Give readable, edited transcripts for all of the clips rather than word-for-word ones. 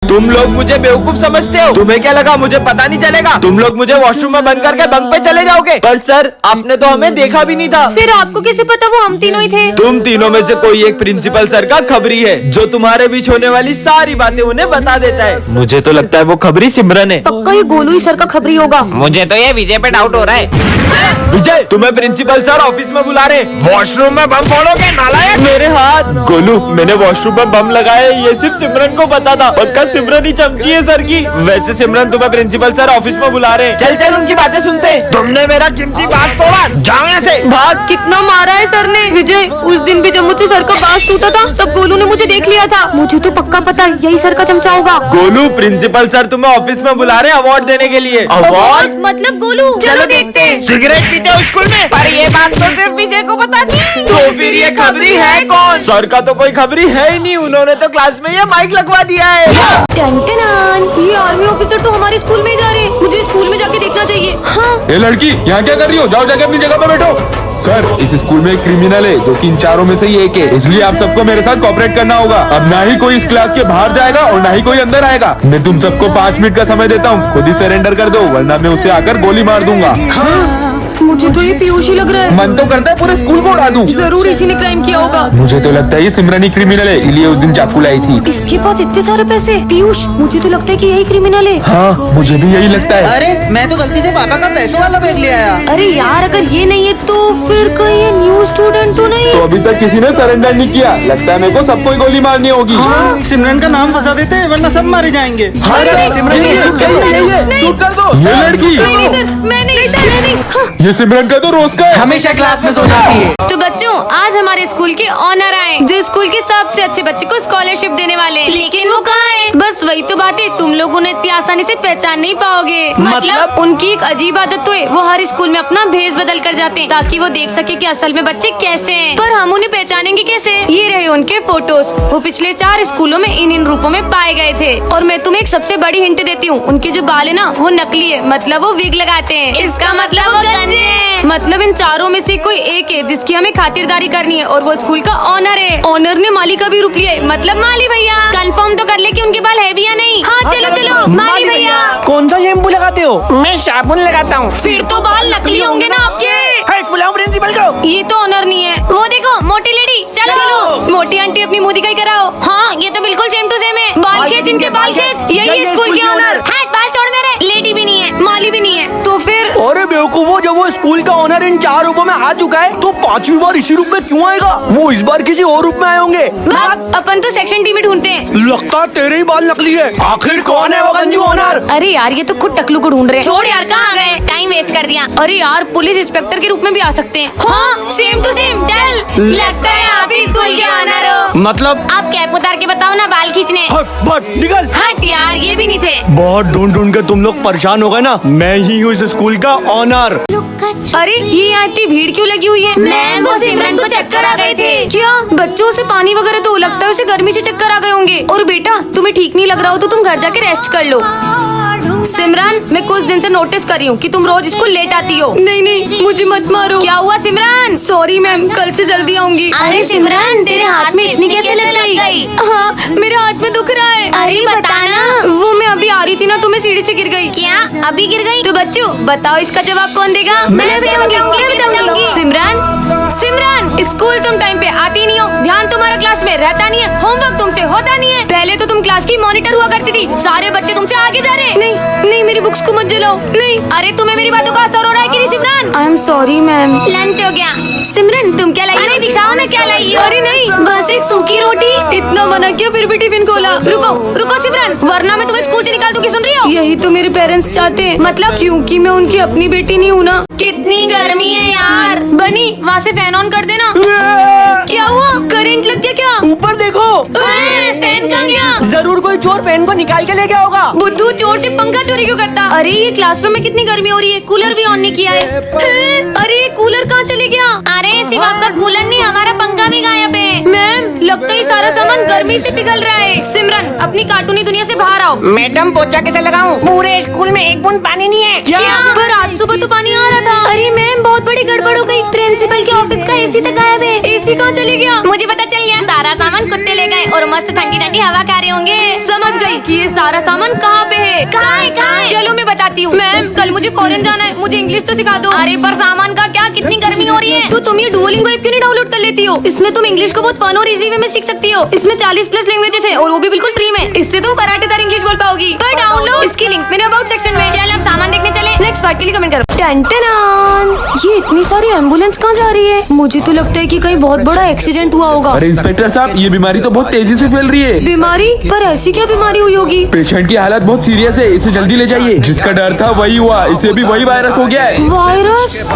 तुम लोग मुझे बेवकूफ समझते हो। तुम्हें क्या लगा मुझे पता नहीं चलेगा? तुम लोग मुझे वॉशरूम में बंद करके बंक पे चले जाओगे। पर सर आपने तो हमें देखा भी नहीं था। फिर आपको कैसे पता वो हम तीनों ही थे? तुम तीनों में से कोई एक प्रिंसिपल सर का खबरी है जो तुम्हारे बीच होने वाली सारी बातें उन्हें बता देता है। मुझे तो लगता है वो खबरी सिमरन है। पक्का ये गोलू ही सर का खबरी होगा। मुझे तो ये विजय पे डाउट हो रहा है। विजय तुम्हें प्रिंसिपल सर ऑफिस में बुला रहे। वॉशरूम में बम फोड़ोगे नालायक? मेरे हाथ। गोलू मैंने वॉशरूम में बम लगाया है, ये सिर्फ सिमरन को पता था। पक्का सिमरन ही चमची है सर की। वैसे सिमरन तुम्हें प्रिंसिपल सर ऑफिस में बुला रहे। चल चल उनकी बातें सुनते। तुमने मेरा कीमती बांस तोड़ा, जाओ यहाँ से। भाग। कितना मारा है सर ने। विजय उस दिन भी जब मुझसे सर का बांस टूटा था तब गोलू ने मुझे देख लिया था। मुझे तो पक्का पता यही सर का चमचा होगा। गोलू प्रिंसिपल सर तुम्हें ऑफिस में बुला रहे अवार्ड देने के लिए। अवार्ड मतलब गोलू चलो देखते हैं। सिगरेट पीते हो स्कूल में? पर ये बात तो सिर्फ विजय को पता थी। तो फिर ये खबरी है कौन? सर का तो कोई खबरी है ही नहीं। उन्होंने तो क्लास में ये माइक लगवा दिया है। टन-टनान, ये आर्मी ऑफिसर तो हमारे स्कूल में ही जा रहे हैं। मुझे स्कूल में जाके देखना चाहिए। हाँ ए लड़की यहाँ क्या कर रही हो? जाओ जाके अपनी जगह पे बैठो। सर इस स्कूल में एक क्रिमिनल है जो कि इन चारों में से ही एक है, इसलिए आप सबको मेरे साथ कोऑपरेट करना होगा। अब ना ही कोई इस क्लास के बाहर जाएगा और ना ही कोई अंदर आएगा। मैं तुम सबको 5 मिनट का समय देता हूँ, खुद ही सरेंडर कर दो वरना मैं उसे आकर गोली मार दूंगा। मुझे तो ये पीयूष ही लग रहा है। मन तो करता है पूरे स्कूल को उड़ा दूं। जरूर इसी ने क्राइम किया होगा। मुझे तो लगता है ये सिमरन ही क्रिमिनल है, इसलिए उस दिन चाकू लाई थी। इसके पास इतने सारे पैसे। पीयूष मुझे तो लगता है कि यही क्रिमिनल है। हाँ मुझे भी यही लगता है। अरे मैं तो गलती से पापा का पैसों वाला बैग ले आया। अरे यार अगर ये नहीं है तो फिर कहीं ये न्यू स्टूडेंट तो नहीं? तो अभी तक किसी ने सरेंडर नहीं किया। लगता है मेरे को सबको ही गोली मारनी होगी। सिमरन का नाम फंसा देते हैं वरना सब मारे जाएंगे। ये लड़की नहीं सर मैं नहीं सर मैं नहीं। हाँ। ये सिमरन का तो रोज का है। हमेशा क्लास में सो जाती है। तो बच्चों आज हमारे स्कूल के ऑनर आए जो स्कूल के सबसे अच्छे बच्चे को स्कॉलरशिप देने वाले हैं। लेकिन वो कहाँ है? बस वही तो बात है, तुम लोग उन्हें इतनी आसानी से पहचान नहीं पाओगे। मतलब उनकी एक अजीब आदत तो है, वो हर स्कूल में अपना भेष बदल कर जाते हैं ताकि वो देख सके कि असल में बच्चे कैसे हैं। पर हम उन्हें पहचानेंगे कैसे? ये रहे उनके फोटोज। वो पिछले 4 स्कूलों में इन रूपों में पाए गए थे। और मैं तुम्हें एक सबसे बड़ी हिंट देती हूँ, उनके जो बाल है ना वो नकली है, मतलब वो विग लगाते हैं। इसका मतलब वो गंजे हैं। मतलब इन चारों में से कोई एक है जिसकी हमें खातिरदारी करनी है और वो स्कूल का ऑनर है। ऑनर ने माली का भी रूप लिया है, मतलब माली भैया। कंफर्म तो कर ले कि उनके बाल है भी या नहीं। हाँ चलो चलो माली भैया। कौन सा शैम्पू लगाते हो? मैं साबुन लगाता हूँ। फिर तो बाल नकली होंगे ना आपके। बुलाओ प्रिंसिपल को। ये तो ऑनर नहीं है। वो देखो मोटी लेडी। चलो चलो मोटी आंटी अपनी मुंह दिखाई कराओ। हाँ ये तो बिल्कुल सेम टू सेम है। बाल खेच इनके बाल खेच। यही स्कूल के ऑनर। बाल छोड़ मेरे। लेडी भी नहीं है, माली भी नहीं है। तो फिर अरे बेवकूफो, जब वो स्कूल का ऑनर इन 4 रूपों में आ चुका है तो 5वीं बार इसी रूप में क्यों आएगा? वो इस बार किसी और रूप में आए होंगे। अपन तो सेक्शन टी में ढूंढते हैं। लगता तेरे ही बाल नकली है। आखिर कौन है वो गंजू ऑनर? अरे यार ये तो खुद टकलू को ढूंढ रहे हैं। छोड़ यार कहाँ गए, टाइम वेस्ट कर दिया। अरे यार पुलिस इंस्पेक्टर के रूप में भी आ सकते हैं। हाँ सेम टू सेम। चल लगता है आप ही स्कूल के ऑनर हो। मतलब आप कैप उतार के बताओ ना बाल खींचने। हट निकल। हट यार ये भी नहीं थे। बहुत ढूंढ ढूंढ के तुम लोग परेशान हो गए ना। मैं ही हूँ इस स्कूल का ऑनर। अरे ये यहाँ इतनी भीड़ क्यों लगी हुई है? मैम वो सिमरन को चक्कर आ गए थे। क्या? बच्चों से पानी वगैरह तो लगता है उसे गर्मी से चक्कर आ गए होंगे। और बेटा तुम्हें ठीक नहीं लग रहा हो तो तुम घर जाके रेस्ट कर लो। सिमरन मैं कुछ दिन से नोटिस कर रही हूँ कि तुम रोज स्कूल लेट आती हो। नहीं नहीं मुझे मत मारो। क्या हुआ सिमरन? सॉरी मैम कल से जल्दी आऊंगी। अरे सिमरन तेरे हाथ में इतनी कैसे लग गई? हाँ मेरे हाथ में दुख रहा है। अरे बताना। वो मैं अभी आ रही थी ना तो मैं सीढ़ी से गिर गई। क्या अभी गिर गई? तो बच्चों बताओ इसका जवाब कौन देगा? मैं बताऊंगी। सिमरन स्कूल तुम टाइम पे आती नहीं हो, ध्यान तुम्हारा क्लास में रहता नहीं है, होमवर्क तुमसे होता नहीं है। पहले तो तुम क्लास की मॉनिटर हुआ करती थी, सारे बच्चे तुमसे आगे जा रहे हैं। नहीं मेरी बुक्स को मत जलाओ। नहीं अरे तुम्हें मेरी बातों का असर हो रहा है कि नहीं Simran? I am sorry ma'am. Lunch हो गया। सिमरन तुम क्या लाई हो? दिखाओ ना क्या लाई हो। अरे नहीं बस एक सूखी रोटी। इतना मना किया फिर भी टिफिन खोला। रुको सिमरन वरना मैं तुम्हें स्कूल से निकाल दूंगी। सुन रही हो? यही तो मेरे पेरेंट्स चाहते हैं। मतलब क्योंकि मैं उनकी अपनी बेटी नहीं हूँ ना। कितनी गर्मी है यार। बनी वहाँ से फैन ऑन कर देना। क्या हुआ? करंट लग गया क्या? ऊपर देखो। फैन कहाँ गया? जरूर कोई चोर फैन को निकाल के ले गया होगा। बुद्धू चोर से पंखा चोरी क्यों करता? अरे ये क्लासरूम में कितनी गर्मी हो रही है, कूलर भी ऑन नहीं किया है। अरे ये कूलर कहाँ चले गया? अरे सिर्फ आपका कूलर नहीं, हमारा पंखा भी गायब है। मैम लगता है सारा सामान गर्मी से पिघल रहा है। सिमरन अपनी कार्टूनी दुनिया से बाहर आओ। मैडम पोछा कैसे लगाऊं? पूरे स्कूल में एक बूंद पानी नहीं है। क्या? पर आज सुबह तो पानी आ रहा था। अरे मैम बहुत बड़ी गड़बड़ हो गई। प्रिंसिपल के ऑफिस का एसी तक गायब है। एसी कहाँ चले गया? मुझे पता चल गया, सारा सामान कुत्ते ले गए और मस्त ठंडी ठंडी हवा खा रहे होंगे। समझ गई कि ये सारा सामान कहाँ पे है। कहाँ है? चलो मैं बताती हूँ। मैम कल मुझे फॉरेन जाना है, मुझे इंग्लिश तो सिखा दो। अरे पर सामान का क्या, कितनी गर्मी हो रही है। तो तुम ये डुओलिंगो ऐप क्यों नहीं डाउनलोड कर लेती हो? इसमें तुम इंग्लिश को बहुत फन और इजी वे में सीख सकती हो। इसमें 40+ लैंग्वेजेस है और वो भी बिल्कुल फ्री में। इससे तुम कराटेदार इंग्लिश बोल पाओगी। पर डाउनलोड इसकी लिंक मेरे अबाउट सेक्शन में। चल अब सामान देखने चले। नेक्स्ट पार्ट के लिए कमेंट करो। टन-टन-आन। ये इतनी सारी एम्बुलेंस कहाँ जा रही है? मुझे तो लगता है कि कहीं बहुत बड़ा एक्सीडेंट हुआ होगा। अरे इंस्पेक्टर साहब, ये बीमारी तो बहुत तेजी से फैल रही है। बीमारी? पर ऐसी क्या बीमारी हुई होगी? पेशेंट की हालत बहुत सीरियस है, इसे जल्दी ले जाइए। जिसका डर था वही हुआ, इसे भी वही वायरस हो गया है। वायरस?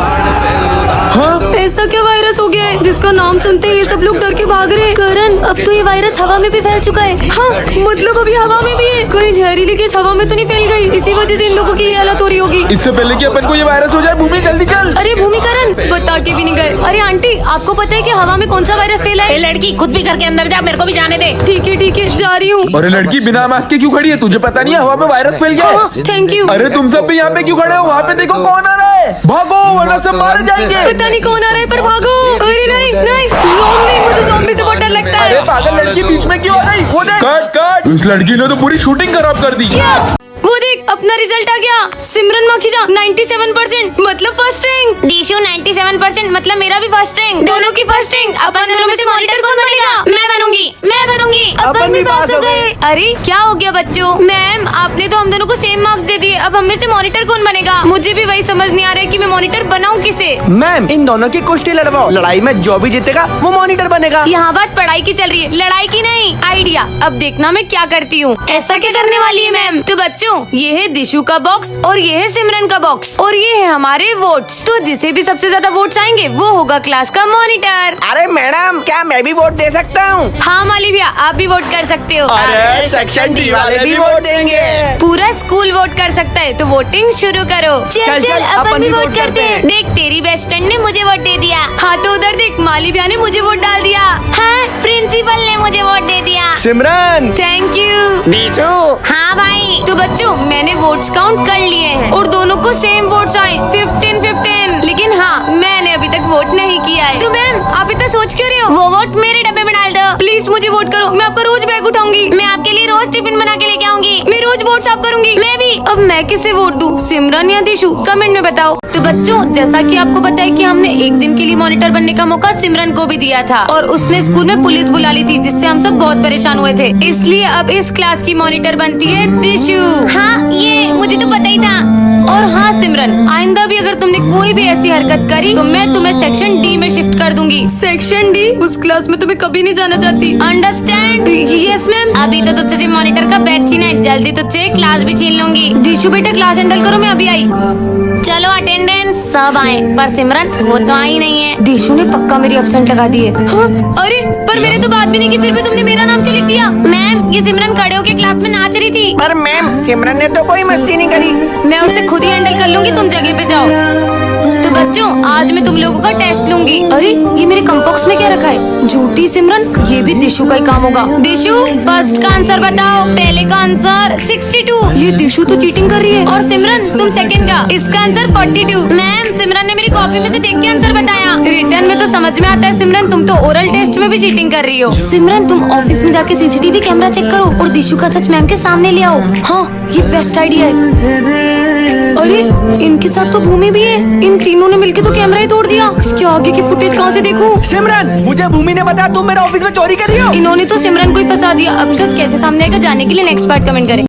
हाँ, ऐसा क्या वायरस हो गया है जिसका नाम सुनते ही ये सब लोग डर के भाग रहे हैं? करण अब तो ये वायरस हवा में भी फैल चुका है। हाँ मतलब अभी हवा में भी है। कहीं जहरीली गैस हवा में तो नहीं फैल गई? इसी वजह से इन लोगों की ये हालत हो रही होगी। इससे पहले कि अपन को ये वायरस हो जाए, भूमि जल्दी चल। अरे भूमि करण बता के भी नहीं गए। अरे आंटी आपको पता है कि हवा में कौन सा वायरस फैला है? लड़की खुद भी घर के अंदर जा, मेरे को भी जाने दे। ठीक है जा रही हूँ। अरे लड़की बिना मास्क के क्यों खड़ी है? तुझे पता नहीं है हवा में वायरस फैल गया है? Thank you. अरे तुम सब भी यहाँ पे क्यों खड़े हो? वहाँ पे देखो कौन आ रहा है, भागो वरना सब मारे जाएंगे। पता नहीं कौन आ रहा है पर भागो। अरे नहीं ज़ॉम्बी, मुझे ज़ॉम्बी से बहुत डर लगता है। अरे पागल लड़की बीच में क्यों आ रही? वो देख, कट। इस लड़की ने तो पूरी शूटिंग खराब कर दी। क्या? वो देख अपना रिजल्ट आ गया। सिमरन माखीजा 97% मतलब फर्स्ट रैंक। दीशु 97% मतलब मेरा भी फर्स्ट रैंक। दोनों की फर्स्ट रैंक। अपन दोनों में से मॉनिटर कौन बनेगा? मैं बनूंगी। अपन भी पास हो गए। अरे क्या हो गया बच्चों? मैम आपने तो हम दोनों को सेम मार्क्स दे दिए। अब हम में से मॉनिटर कौन बनेगा? मुझे भी वही समझ नहीं आ रहा है कि मैं मॉनिटर बनाऊं किसे। मैम इन दोनों की कुश्ती लड़वाओ, लड़ाई में जो भी जीतेगा वो मॉनिटर बनेगा। यहाँ बात पढ़ाई की चल रही है, लड़ाई की नहीं। आइडिया। अब देखना मैं क्या करती हूँ। ऐसा क्या करने वाली है मैम? तो बच्चों ये है दिशु का बॉक्स और ये है सिमरन का बॉक्स और ये है हमारे वोट्स। तो जिसे भी सबसे ज्यादा वोट्स आएंगे वो होगा क्लास का मॉनिटर। अरे मैडम क्या मैं भी वोट दे सकता हूँ? हाँ माली भैया आप भी वोट कर सकते हो। अरे सेक्शन डी वाले भी वोट देंगे। पूरा स्कूल वोट कर सकता है तो वोटिंग शुरू करो। चल अपन भी वोट करते हैं। देख तेरी बेस्ट फ्रेंड ने मुझे वोट दे दिया। हाँ तो उधर देख माली भैया ने मुझे वोट डाल दिया। हाँ प्रिंसिपल ने मुझे वोट दे दिया। सिमरन थैंक यू। दीशु हाँ भाई। तो बच्चों मैंने वोट्स काउंट कर लिए हैं और दोनों को सेम वोट्स आए 15-15। लेकिन हाँ मैंने अभी तक वोट नहीं किया है। तो मैम आप इतना सोच क्यों रहे हो? वो वोट मेरे डब्बे में डाल दो। प्लीज मुझे वोट करो, मैं आपका रोज बैग उठाऊंगी। मैं आपके लिए रोज टिफिन बना के लेके आऊंगी। मैं रोज वोट साफ करूंगी। मैं भी। अब मैं किसे वोट दूं, सिमरन या दिशु? कमेंट में बताओ। तो बच्चों जैसा कि आपको पता है कि हमने एक दिन के लिए मॉनिटर बनने का मौका सिमरन को भी दिया था और उसने स्कूल में पुलिस बुला ली थी जिससे हम सब बहुत परेशान हुए थे। इसलिए अब इस क्लास की मॉनिटर बनती है दिशु। हाँ ये मुझे तो पता ही था। और हाँ सिमरन आइंदा भी अगर तुमने कोई भी ऐसी हरकत करी तो मैं तुम्हें सेक्शन डी में शिफ्ट कर दूंगी। Section D? उस क्लास में तुम्हें कभी नहीं जाना चाहती। अंडरस्टैंड? Yes ma'am. अभी तो तुझसे मॉनिटर का बैच छीना है, जल्दी तुझसे क्लास भी छीन लूंगी। दिशु बेटा क्लास हैंडल करो, मैं अभी आई। चलो अटेंडेंस सब आए पर सिमरन वो तो आई नहीं है। दिशु ने पक्का मेरी एब्सेंट लगा दी है। हाँ? अरे पर मैंने तो बात भी नहीं की, फिर भी तुमने मेरा नाम क्यों लिख दिया? मैम ये सिमरन खड़े होकर क्लास में नाच रही थी। पर मैम सिमरन ने तो कोई मस्ती नहीं करी। मैं उसे खुद ही हैंडल कर लूंगी, तुम जगह पे जाओ। तो बच्चों आज मैं तुम लोगों का टेस्ट लूंगी। अरे ये मेरे कंबॉक्स में क्या रखा है? झूठी सिमरन, ये भी दिशु का ही काम होगा। दिशु फर्स्ट का आंसर बताओ। पहले का आंसर 62। ये दिशु तो चीटिंग कर रही है। और सिमरन तुम सेकंड का, इसका आंसर 42। मैम सिमरन ने मेरी कॉपी में से देख के आंसर बताया। रिटर्न में तो समझ में आता है सिमरन, तुम तो ओरल टेस्ट में भी चीटिंग कर रही हो। सिमरन तुम ऑफिस में जाके सीसीटीवी कैमरा चेक करो और दिशु का सच मैम के सामने ले आओ। हाँ ये बेस्ट आइडिया है। अरे इनके साथ तो भूमि भी है। इन तीनों ने मिलके तो कैमरा ही तोड़ दिया। इसके आगे की फुटेज कहाँ से देखूं? सिमरन मुझे भूमि ने बताया तुम मेरे ऑफिस में चोरी कर रही हो। इन्होंने तो सिमरन को ही फंसा दिया। अब सच कैसे सामने आएगा जाने के लिए नेक्स्ट पार्ट कमेंट करें।